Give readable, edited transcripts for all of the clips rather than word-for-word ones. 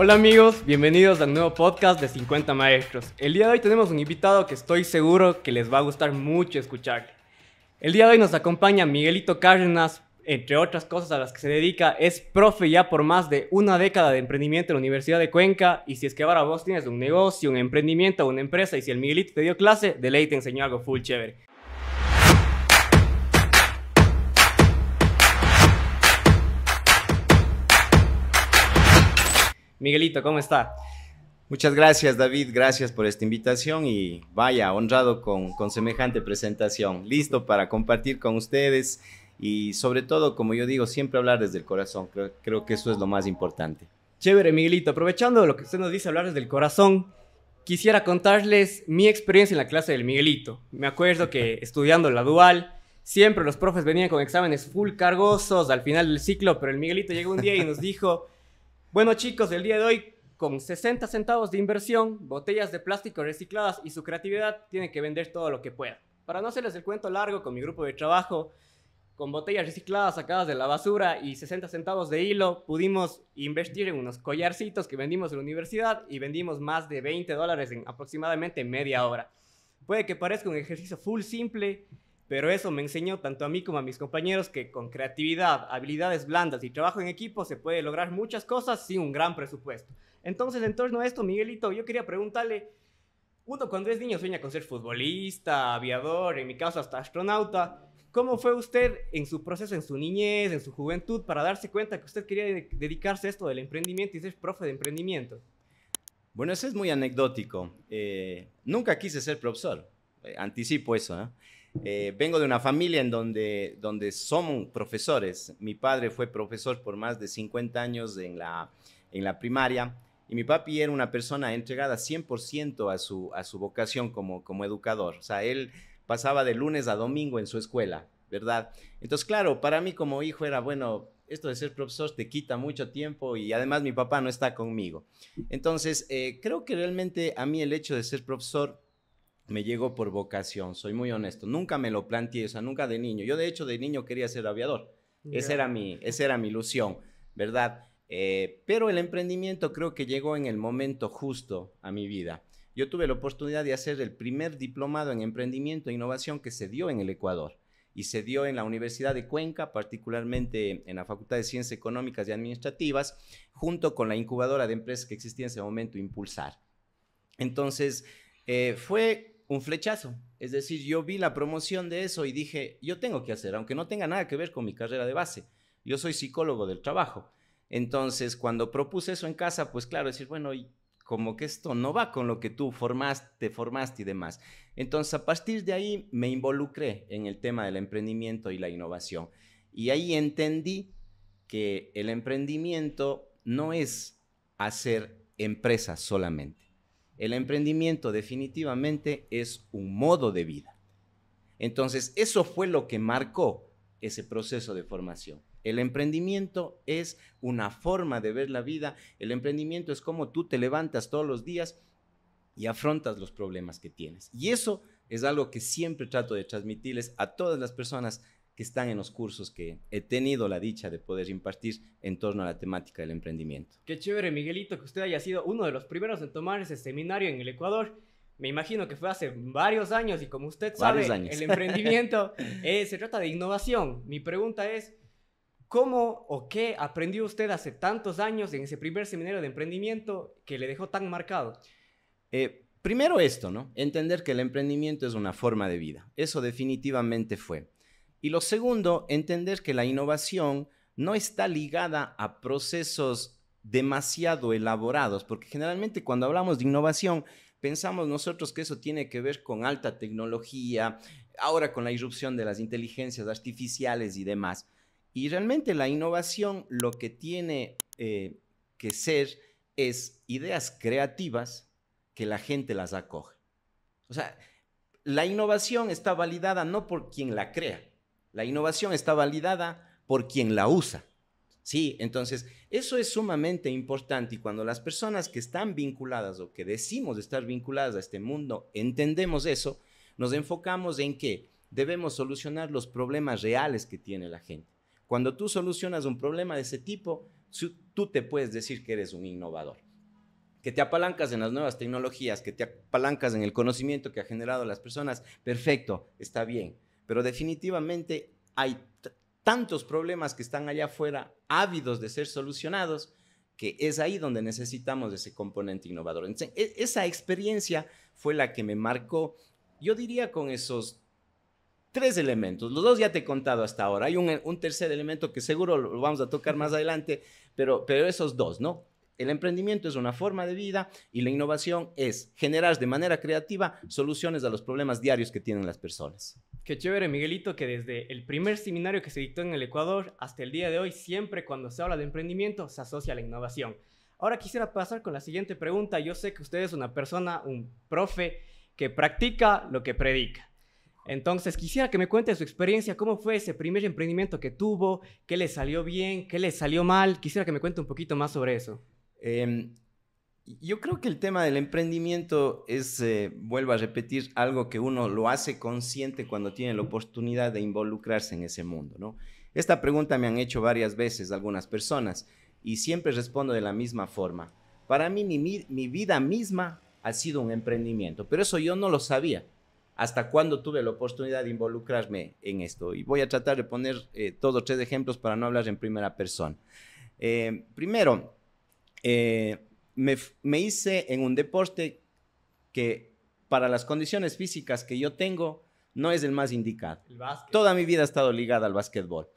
Hola amigos, bienvenidos al nuevo podcast de 50 Maestros. El día de hoy tenemos un invitado que estoy seguro que les va a gustar mucho escuchar. El día de hoy nos acompaña Miguelito Cárdenas, entre otras cosas a las que se dedica, es profe ya por más de una década de emprendimiento en la Universidad de Cuenca, y si es que ahora vos tienes un negocio, un emprendimiento, una empresa, y si el Miguelito te dio clase, de ley te enseñó algo full chévere. Miguelito, ¿cómo está? Muchas gracias, David. Gracias por esta invitación y vaya, honrado con semejante presentación. Listo para compartir con ustedes y sobre todo, como yo digo, siempre hablar desde el corazón. Creo que eso es lo más importante. Chévere, Miguelito. Aprovechando lo que usted nos dice, hablar desde el corazón, quisiera contarles mi experiencia en la clase del Miguelito. Me acuerdo que estudiando la dual, siempre los profes venían con exámenes full cargosos al final del ciclo, pero el Miguelito llegó un día y nos dijo: bueno chicos, el día de hoy con 60 centavos de inversión, botellas de plástico recicladas y su creatividad tienen que vender todo lo que pueda. Para no hacerles el cuento largo, con mi grupo de trabajo, con botellas recicladas sacadas de la basura y 60 centavos de hilo, pudimos invertir en unos collarcitos que vendimos en la universidad y vendimos más de $20 en aproximadamente media hora. Puede que parezca un ejercicio full simple, pero eso me enseñó tanto a mí como a mis compañeros que con creatividad, habilidades blandas y trabajo en equipo se puede lograr muchas cosas sin un gran presupuesto. Entonces, en torno a esto, Miguelito, yo quería preguntarle, uno cuando es niño sueña con ser futbolista, aviador, en mi caso hasta astronauta. ¿Cómo fue usted en su proceso, en su niñez, en su juventud, para darse cuenta que usted quería dedicarse a esto del emprendimiento y ser profe de emprendimiento? Bueno, eso es muy anecdótico. Nunca quise ser profesor. Anticipo eso, ¿no? Vengo de una familia en donde son profesores. Mi padre fue profesor por más de 50 años en la primaria y mi papi era una persona entregada 100% a su vocación como educador. O sea, él pasaba de lunes a domingo en su escuela, ¿verdad? Entonces, claro, para mí como hijo era, bueno, esto de ser profesor te quita mucho tiempo y además mi papá no está conmigo. Entonces, creo que realmente a mí el hecho de ser profesor me llegó por vocación, soy muy honesto. Nunca me lo planteé, o sea, nunca de niño. Yo, de hecho, de niño quería ser aviador. Esa era mi ilusión, ¿verdad? Pero el emprendimiento creo que llegó en el momento justo a mi vida. Yo tuve la oportunidad de hacer el primer diplomado en emprendimiento e innovación que se dio en el Ecuador y se dio en la Universidad de Cuenca, particularmente en la Facultad de Ciencias Económicas y Administrativas, junto con la incubadora de empresas que existía en ese momento, Impulsar. Entonces, fue un flechazo, es decir, yo vi la promoción de eso y dije, yo tengo que hacer, aunque no tenga nada que ver con mi carrera de base. Yo soy psicólogo del trabajo. Entonces, cuando propuse eso en casa, pues claro, decir, bueno, y como que esto no va con lo que tú formaste y demás. Entonces, a partir de ahí me involucré en el tema del emprendimiento y la innovación. Y ahí entendí que el emprendimiento no es hacer empresas solamente. El emprendimiento definitivamente es un modo de vida. Entonces, eso fue lo que marcó ese proceso de formación. El emprendimiento es una forma de ver la vida. El emprendimiento es como tú te levantas todos los días y afrontas los problemas que tienes. Y eso es algo que siempre trato de transmitirles a todas las personas que están en los cursos que he tenido la dicha de poder impartir en torno a la temática del emprendimiento. Qué chévere, Miguelito, que usted haya sido uno de los primeros en tomar ese seminario en el Ecuador. Me imagino que fue hace varios años y como usted sabe, el emprendimiento se trata de innovación. Mi pregunta es, ¿cómo o qué aprendió usted hace tantos años en ese primer seminario de emprendimiento que le dejó tan marcado? Primero esto, ¿no? Entender que el emprendimiento es una forma de vida. Eso definitivamente fue. Y lo segundo, entender que la innovación no está ligada a procesos demasiado elaborados, porque generalmente cuando hablamos de innovación pensamos nosotros que eso tiene que ver con alta tecnología, ahora con la irrupción de las inteligencias artificiales y demás. Y realmente la innovación lo que tiene que ser es ideas creativas que la gente las acoge. O sea, la innovación está validada no por quien la crea, la innovación está validada por quien la usa. Sí, entonces eso es sumamente importante y cuando las personas que están vinculadas o que decimos estar vinculadas a este mundo entendemos eso, nos enfocamos en que debemos solucionar los problemas reales que tiene la gente. Cuando tú solucionas un problema de ese tipo, tú te puedes decir que eres un innovador. que te apalancas en las nuevas tecnologías, que te apalancas en el conocimiento que ha generado las personas, perfecto, está bien. Pero definitivamente hay tantos problemas que están allá afuera, ávidos de ser solucionados, que es ahí donde necesitamos ese componente innovador. Entonces, esa experiencia fue la que me marcó, yo diría, con esos 3 elementos. Los 2 ya te he contado hasta ahora. Hay un tercer elemento que seguro lo vamos a tocar más adelante, pero esos 2, ¿no? El emprendimiento es una forma de vida y la innovación es generar de manera creativa soluciones a los problemas diarios que tienen las personas. Qué chévere, Miguelito, que desde el primer seminario que se dictó en el Ecuador hasta el día de hoy, siempre cuando se habla de emprendimiento se asocia a la innovación. Ahora quisiera pasar con la siguiente pregunta. Yo sé que usted es una persona, un profe, que practica lo que predica. Entonces, quisiera que me cuente su experiencia, cómo fue ese primer emprendimiento que tuvo, qué le salió bien, qué le salió mal. Quisiera que me cuente un poquito más sobre eso. Yo creo que el tema del emprendimiento es, vuelvo a repetir, algo que uno lo hace consciente cuando tiene la oportunidad de involucrarse en ese mundo, ¿no? Esta pregunta me han hecho varias veces algunas personas y siempre respondo de la misma forma. Para mí, mi vida misma ha sido un emprendimiento, pero eso yo no lo sabía hasta cuando tuve la oportunidad de involucrarme en esto. Y voy a tratar de poner todos 3 ejemplos para no hablar en primera persona. Primero, me hice en un deporte que para las condiciones físicas que yo tengo no es el más indicado. El básquet. Toda mi vida ha estado ligada al básquetbol.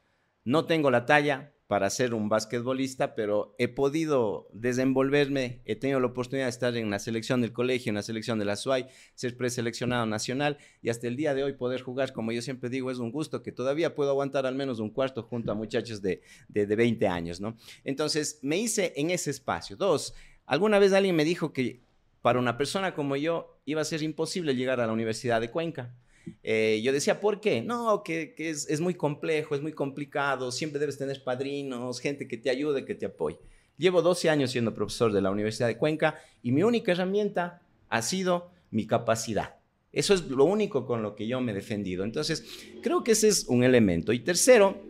No tengo la talla para ser un basquetbolista, pero he podido desenvolverme, he tenido la oportunidad de estar en la selección del colegio, en la selección de la SUAY, ser preseleccionado nacional y hasta el día de hoy poder jugar, como yo siempre digo, es un gusto que todavía puedo aguantar al menos un cuarto junto a muchachos de 20 años, ¿no? Entonces, me hice en ese espacio. 2, alguna vez alguien me dijo que para una persona como yo iba a ser imposible llegar a la Universidad de Cuenca. Yo decía, ¿por qué? No, que es muy complejo, es muy complicado, siempre debes tener padrinos, gente que te ayude, que te apoye. Llevo 12 años siendo profesor de la Universidad de Cuenca y mi única herramienta ha sido mi capacidad. Eso es lo único con lo que yo me he defendido. Entonces, creo que ese es un elemento. Y tercero,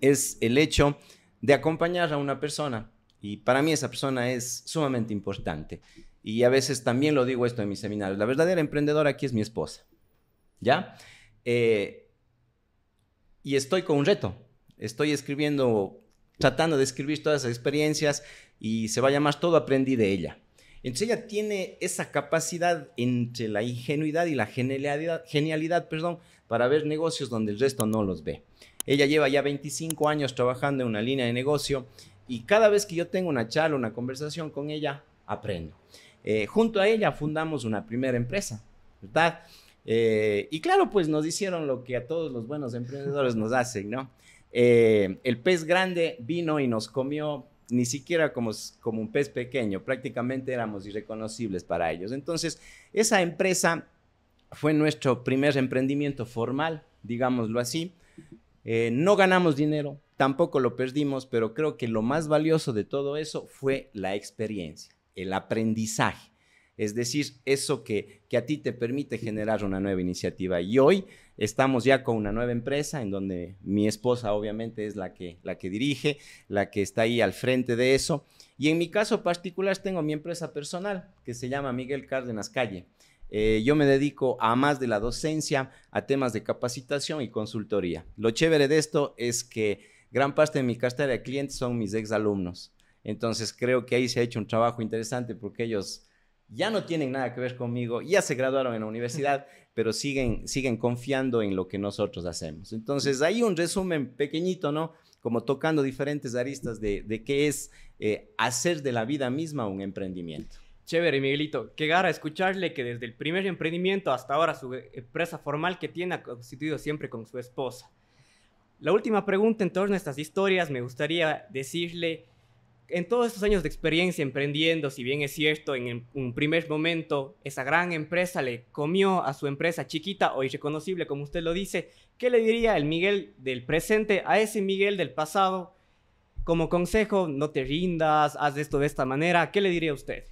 es el hecho de acompañar a una persona. Y para mí esa persona es sumamente importante. Y a veces también lo digo esto en mis seminarios. La verdadera emprendedora aquí es mi esposa. ¿Ya? Y estoy con un reto. Estoy tratando de escribir todas esas experiencias y se va a llamar Todo aprendí de ella. Entonces ella tiene esa capacidad entre la ingenuidad y la genialidad, para ver negocios donde el resto no los ve. Ella lleva ya 25 años trabajando en una línea de negocio y cada vez que yo tengo una charla, una conversación con ella, aprendo. Junto a ella fundamos una primera empresa, ¿verdad? Y claro, pues nos hicieron lo que a todos los buenos emprendedores nos hacen, ¿no? El pez grande vino y nos comió, ni siquiera como un pez pequeño, prácticamente éramos irreconocibles para ellos. Entonces, esa empresa fue nuestro primer emprendimiento formal, digámoslo así. No ganamos dinero, tampoco lo perdimos, pero creo que lo más valioso de todo eso fue la experiencia, el aprendizaje. Es decir, eso que a ti te permite generar una nueva iniciativa. Y hoy estamos ya con una nueva empresa en donde mi esposa obviamente es la que dirige, la que está ahí al frente de eso. Y en mi caso particular tengo mi empresa personal que se llama Miguel Cárdenas Calle. Yo me dedico a más de la docencia, a temas de capacitación y consultoría. Lo chévere de esto es que gran parte de mi cartera de clientes son mis exalumnos. Entonces creo que ahí se ha hecho un trabajo interesante porque ellos ya no tienen nada que ver conmigo, ya se graduaron en la universidad, pero siguen confiando en lo que nosotros hacemos. Entonces, hay un resumen pequeñito, ¿no? Como tocando diferentes aristas de qué es hacer de la vida misma un emprendimiento. Chévere, Miguelito. Qué gara escucharle que desde el primer emprendimiento hasta ahora su empresa formal que tiene ha constituido siempre con su esposa. La última pregunta en torno a estas historias, me gustaría decirle, en todos estos años de experiencia emprendiendo, si bien es cierto, en un primer momento esa gran empresa le comió a su empresa chiquita o irreconocible, como usted lo dice, ¿qué le diría el Miguel del presente a ese Miguel del pasado? Como consejo, no te rindas, haz esto de esta manera. ¿Qué le diría usted?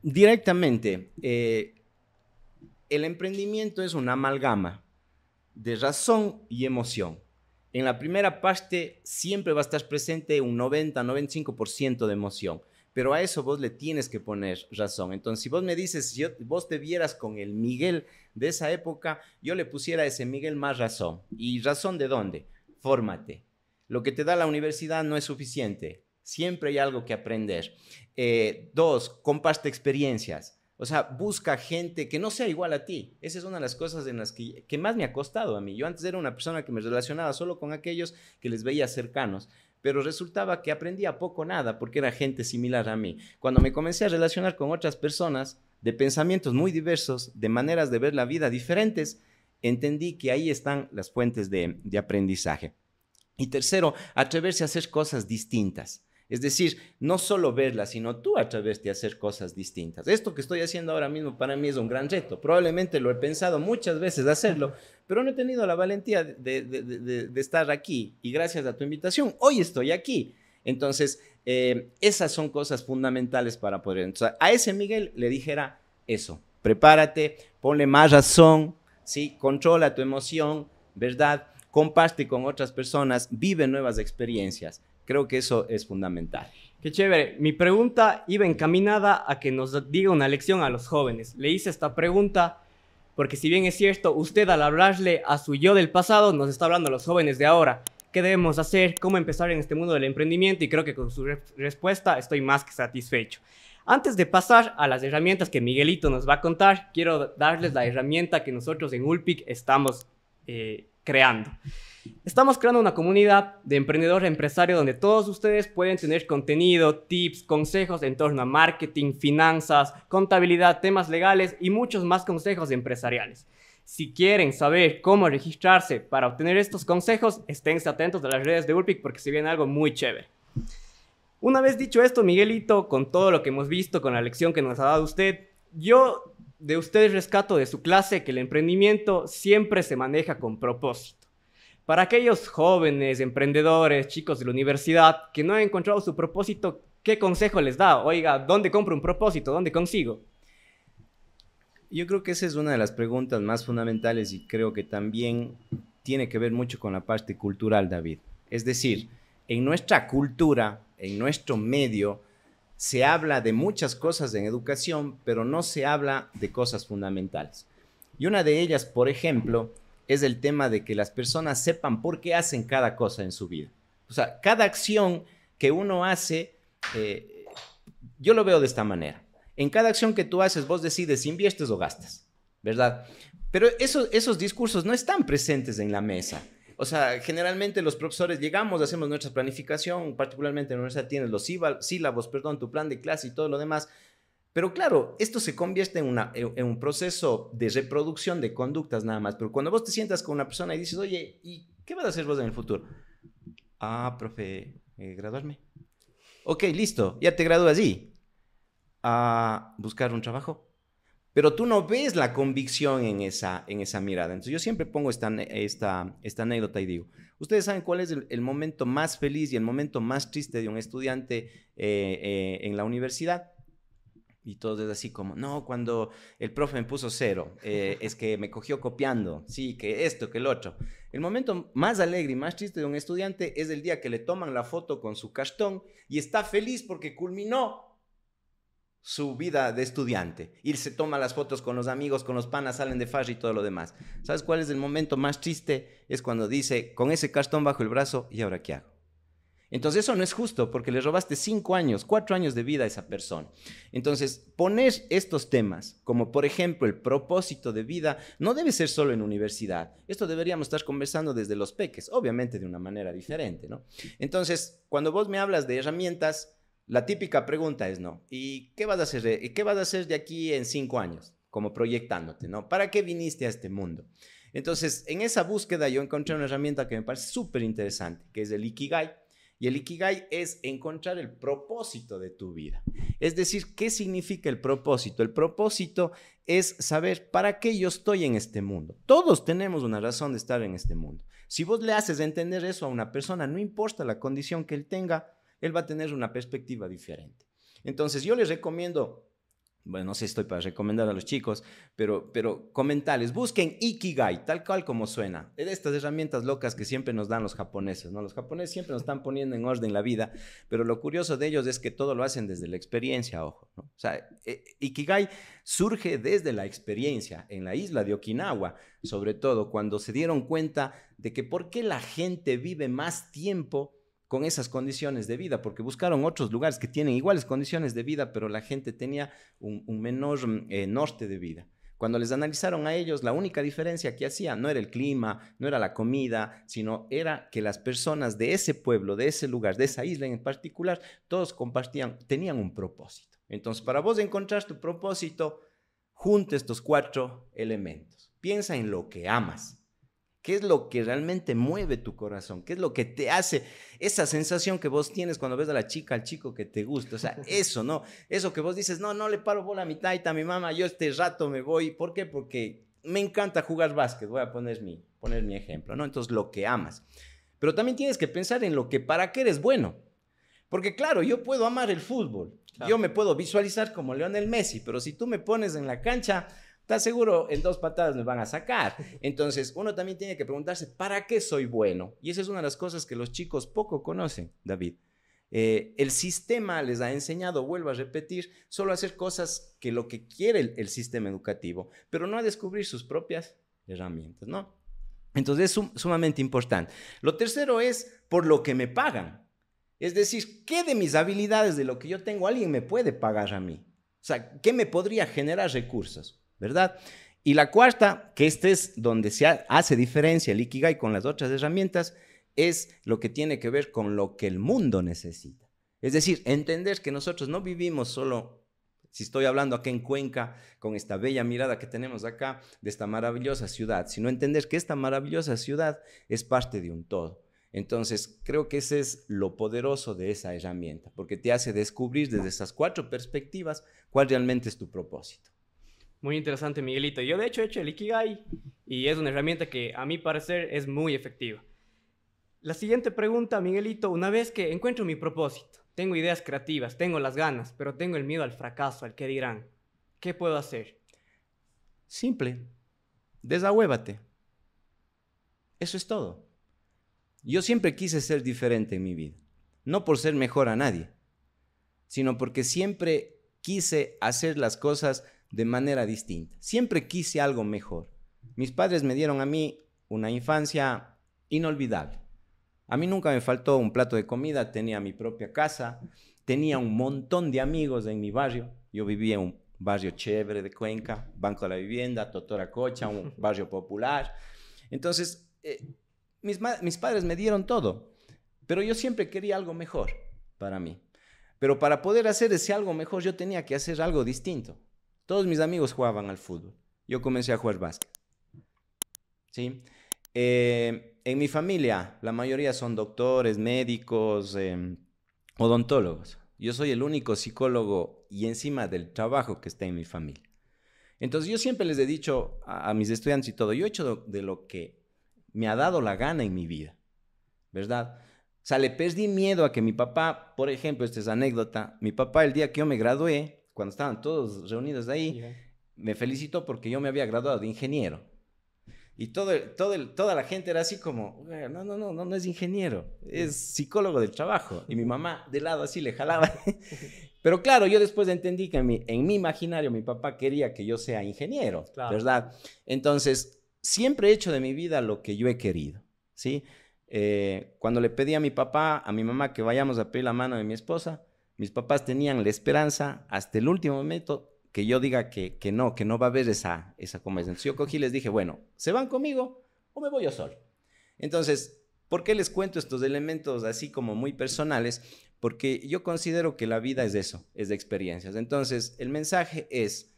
Directamente, el emprendimiento es una amalgama de razón y emoción. En la primera parte siempre va a estar presente un 90-95% de emoción, pero a eso vos le tienes que poner razón. Entonces, si vos me dices, si vos te vieras con el Miguel de esa época, yo le pusiera a ese Miguel más razón. ¿Y razón de dónde? Fórmate. Lo que te da la universidad no es suficiente. Siempre hay algo que aprender. 2, comparte experiencias. O sea, busca gente que no sea igual a ti. Esa es una de las cosas en las que más me ha costado a mí. Yo antes era una persona que me relacionaba solo con aquellos que les veía cercanos, pero resultaba que aprendía poco o nada porque era gente similar a mí. Cuando me comencé a relacionar con otras personas de pensamientos muy diversos, de maneras de ver la vida diferentes, entendí que ahí están las fuentes de aprendizaje. Y tercero, atreverse a hacer cosas distintas. Es decir, no solo verlas, sino tú atreverte a hacer cosas distintas. Esto que estoy haciendo ahora mismo para mí es un gran reto. Probablemente lo he pensado muchas veces hacerlo, pero no he tenido la valentía de estar aquí. Y gracias a tu invitación, hoy estoy aquí. Entonces, esas son cosas fundamentales para poder. Entonces, a ese Miguel le dijera eso. Prepárate, ponle más razón, ¿sí? Controla tu emoción, ¿verdad? Comparte con otras personas, vive nuevas experiencias. Creo que eso es fundamental. Qué chévere. Mi pregunta iba encaminada a que nos diga una lección a los jóvenes. Le hice esta pregunta porque si bien es cierto, usted al hablarle a su yo del pasado nos está hablando a los jóvenes de ahora. ¿Qué debemos hacer? ¿Cómo empezar en este mundo del emprendimiento? Y creo que con su respuesta estoy más que satisfecho. Antes de pasar a las herramientas que Miguelito nos va a contar, quiero darles la herramienta que nosotros en Ulpic estamos creando. Estamos creando una comunidad de emprendedor empresario donde todos ustedes pueden tener contenido, tips, consejos en torno a marketing, finanzas, contabilidad, temas legales y muchos más consejos empresariales. Si quieren saber cómo registrarse para obtener estos consejos, esténse atentos a las redes de Ulpic porque se viene algo muy chévere. Una vez dicho esto, Miguelito, con todo lo que hemos visto, con la lección que nos ha dado usted, yo de usted rescato de su clase que el emprendimiento siempre se maneja con propósito. Para aquellos jóvenes, emprendedores, chicos de la universidad que no han encontrado su propósito, ¿qué consejo les da? Oiga, ¿dónde compro un propósito? ¿Dónde consigo? Yo creo que esa es una de las preguntas más fundamentales y creo que también tiene que ver mucho con la parte cultural, David. Es decir, en nuestra cultura, en nuestro medio, se habla de muchas cosas en educación, pero no se habla de cosas fundamentales. Y una de ellas, por ejemplo, es el tema de que las personas sepan por qué hacen cada cosa en su vida. O sea, cada acción que uno hace, yo lo veo de esta manera. En cada acción que tú haces, vos decides si inviertes o gastas, ¿verdad? Pero esos discursos no están presentes en la mesa. O sea, generalmente los profesores llegamos, hacemos nuestra planificación, particularmente en la universidad tienes los sílabos, tu plan de clase y todo lo demás. Pero claro, esto se convierte en un proceso de reproducción de conductas nada más. Pero cuando vos te sientas con una persona y dices, oye, ¿y qué vas a hacer vos en el futuro? Ah, profe, graduarme. Ok, listo, ya te gradúas y a buscar un trabajo. Pero tú no ves la convicción en esa mirada. Entonces yo siempre pongo esta anécdota y digo, ¿ustedes saben cuál es el momento más feliz y el momento más triste de un estudiante en la universidad? Y todo es así como, no, cuando el profe me puso 0, es que me cogió copiando, sí, que esto, que el otro. El momento más alegre y más triste de un estudiante es el día que le toman la foto con su cartón y está feliz porque culminó su vida de estudiante. Y se toma las fotos con los amigos, con los panas, salen de farra y todo lo demás. ¿Sabes cuál es el momento más triste? Es cuando dice, con ese cartón bajo el brazo, ¿y ahora qué hago? Entonces eso no es justo porque le robaste 5 años, 4 años de vida a esa persona. Entonces poner estos temas, como por ejemplo el propósito de vida, no debe ser solo en universidad. Esto deberíamos estar conversando desde los peques, obviamente de una manera diferente, ¿no? Entonces, cuando vos me hablas de herramientas, la típica pregunta es, ¿no? ¿Y qué vas a hacer? ¿Y qué vas a hacer de aquí en 5 años? Como proyectándote, ¿no? ¿Para qué viniste a este mundo? Entonces, en esa búsqueda yo encontré una herramienta que me parece súper interesante, que es el Ikigai. Y el Ikigai es encontrar el propósito de tu vida. Es decir, ¿qué significa el propósito? El propósito es saber para qué yo estoy en este mundo. Todos tenemos una razón de estar en este mundo. Si vos le haces entender eso a una persona, no importa la condición que él tenga, él va a tener una perspectiva diferente. Entonces, yo les recomiendo bueno, no sé si estoy para recomendar a los chicos, pero comentarles, busquen Ikigai, tal cual como suena. De estas herramientas locas que siempre nos dan los japoneses, ¿no? Los japoneses siempre nos están poniendo en orden la vida, pero lo curioso de ellos es que todo lo hacen desde la experiencia, ojo, ¿no? O sea, Ikigai surge desde la experiencia, en la isla de Okinawa, sobre todo, cuando se dieron cuenta de que por qué la gente vive más tiempo con esas condiciones de vida, porque buscaron otros lugares que tienen iguales condiciones de vida, pero la gente tenía un menor norte de vida. Cuando les analizaron a ellos, la única diferencia que hacían no era el clima, no era la comida, sino era que las personas de ese pueblo, de ese lugar, de esa isla en particular, todos compartían, tenían un propósito. Entonces, para vos encontrar tu propósito, junta estos 4 elementos. Piensa en lo que amas. ¿Qué es lo que realmente mueve tu corazón? ¿Qué es lo que te hace esa sensación que vos tienes cuando ves a la chica, al chico que te gusta? O sea, eso, ¿no? Eso que vos dices, no le paro bola a mi taita, a mi mamá, yo este rato me voy. ¿Por qué? Porque me encanta jugar básquet. Voy a poner mi ejemplo, ¿no? Entonces, lo que amas. Pero también tienes que pensar en lo que, para qué eres bueno. Porque claro, yo puedo amar el fútbol. Claro. Yo me puedo visualizar como Lionel Messi, pero si tú me pones en la cancha, ¿estás seguro? En 2 patadas me van a sacar. Entonces, uno también tiene que preguntarse, ¿para qué soy bueno? Y esa es una de las cosas que los chicos poco conocen, David. El sistema les ha enseñado, vuelvo a repetir, solo a hacer cosas que lo que quiere el sistema educativo, pero no a descubrir sus propias herramientas, ¿no? Entonces, es sumamente importante. Lo tercero es por lo que me pagan. Es decir, ¿qué de mis habilidades, de lo que yo tengo, alguien me puede pagar a mí? O sea, ¿qué me podría generar recursos? ¿Verdad? Y la cuarta, que este es donde se hace diferencia el Ikigai con las otras herramientas, es lo que tiene que ver con lo que el mundo necesita. Es decir, entender que nosotros no vivimos solo, si estoy hablando acá en Cuenca, con esta bella mirada que tenemos acá, de esta maravillosa ciudad, sino entender que esta maravillosa ciudad es parte de un todo. Entonces, creo que ese es lo poderoso de esa herramienta, porque te hace descubrir desde esas 4 perspectivas cuál realmente es tu propósito. Muy interesante, Miguelito. Yo, de hecho, he hecho el Ikigai y es una herramienta que, a mi parecer, es muy efectiva. La siguiente pregunta, Miguelito: una vez que encuentro mi propósito, tengo ideas creativas, tengo las ganas, pero tengo el miedo al fracaso, al que dirán, ¿qué puedo hacer? Simple. Desahuévate. Eso es todo. Yo siempre quise ser diferente en mi vida. No por ser mejor a nadie, sino porque siempre quise hacer las cosas de manera distinta. Siempre quise algo mejor. Mis padres me dieron a mí una infancia inolvidable. A mí nunca me faltó un plato de comida, tenía mi propia casa, tenía un montón de amigos en mi barrio. Yo vivía en un barrio chévere de Cuenca, Banco de la Vivienda, Totoracocha, un barrio popular. Entonces, mis padres me dieron todo, pero yo siempre quería algo mejor para mí. Pero para poder hacer ese algo mejor, yo tenía que hacer algo distinto. Todos mis amigos jugaban al fútbol. Yo comencé a jugar básquet. ¿Sí? En mi familia, la mayoría son doctores, médicos, odontólogos. Yo soy el único psicólogo y encima del trabajo que está en mi familia. Entonces, yo siempre les he dicho a mis estudiantes y todo, yo he hecho de lo que me ha dado la gana en mi vida, ¿verdad? O sea, le perdí miedo a que mi papá, por ejemplo, esta es anécdota, mi papá el día que yo me gradué, cuando estaban todos reunidos ahí, me felicitó porque yo me había graduado de ingeniero. Y toda la gente era así como, no es ingeniero, es psicólogo del trabajo. Y mi mamá de lado así le jalaba. Pero claro, yo después entendí que en mi imaginario mi papá quería que yo sea ingeniero, claro, ¿verdad? Entonces, siempre he hecho de mi vida lo que yo he querido, ¿sí? Cuando le pedí a mi papá, a mi mamá que vayamos a pedir la mano de mi esposa, mis papás tenían la esperanza hasta el último momento que yo diga que no va a haber esa conversación. Entonces yo cogí y les dije, bueno, ¿se van conmigo o me voy yo solo? Entonces, ¿por qué les cuento estos elementos así como muy personales? Porque yo considero que la vida es eso, es de experiencias. Entonces, el mensaje es,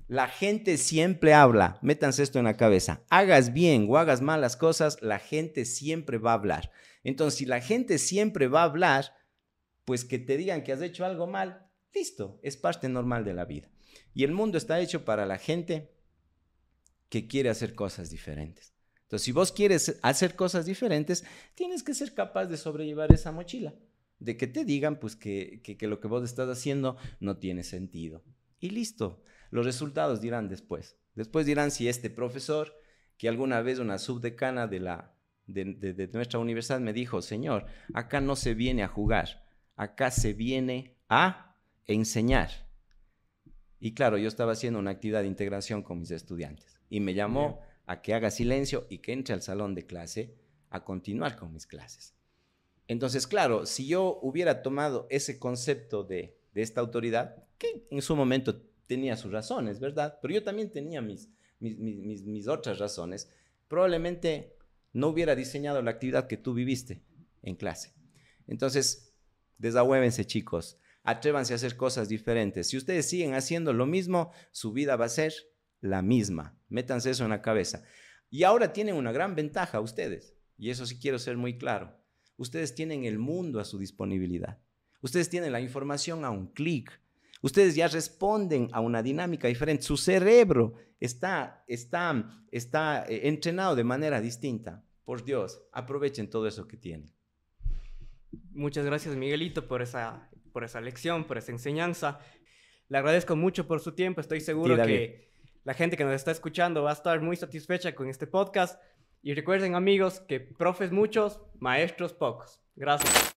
la gente siempre habla, métanse esto en la cabeza, hagas bien o hagas malas cosas, la gente siempre va a hablar. Entonces, si la gente siempre va a hablar, pues que te digan que has hecho algo mal, listo, es parte normal de la vida. Y el mundo está hecho para la gente que quiere hacer cosas diferentes. Entonces, si vos quieres hacer cosas diferentes, tienes que ser capaz de sobrellevar esa mochila, de que te digan pues que lo que vos estás haciendo no tiene sentido. y listo. Los resultados dirán después. Después dirán si este profesor, que alguna vez una subdecana de nuestra universidad me dijo, señor, acá no se viene a jugar, acá se viene a enseñar. Y claro, yo estaba haciendo una actividad de integración con mis estudiantes y me llamó a que haga silencio y que entre al salón de clase a continuar con mis clases. Entonces, claro, si yo hubiera tomado ese concepto de esta autoridad, que en su momento tenía sus razones, ¿verdad? Pero yo también tenía mis otras razones, probablemente no hubiera diseñado la actividad que tú viviste en clase. Entonces, desahuévense, chicos. Atrévanse a hacer cosas diferentes. Si ustedes siguen haciendo lo mismo, su vida va a ser la misma. Métanse eso en la cabeza. Y ahora tienen una gran ventaja ustedes, y eso sí quiero ser muy claro. Ustedes tienen el mundo a su disponibilidad. Ustedes tienen la información a un clic. Ustedes ya responden a una dinámica diferente. Su cerebro está entrenado de manera distinta. Por Dios, aprovechen todo eso que tienen. Muchas gracias, Miguelito, por esa lección, por esa enseñanza. Le agradezco mucho por su tiempo. Estoy seguro que la gente que nos está escuchando va a estar muy satisfecha con este podcast. Y recuerden, amigos, que profes muchos, maestros pocos. Gracias.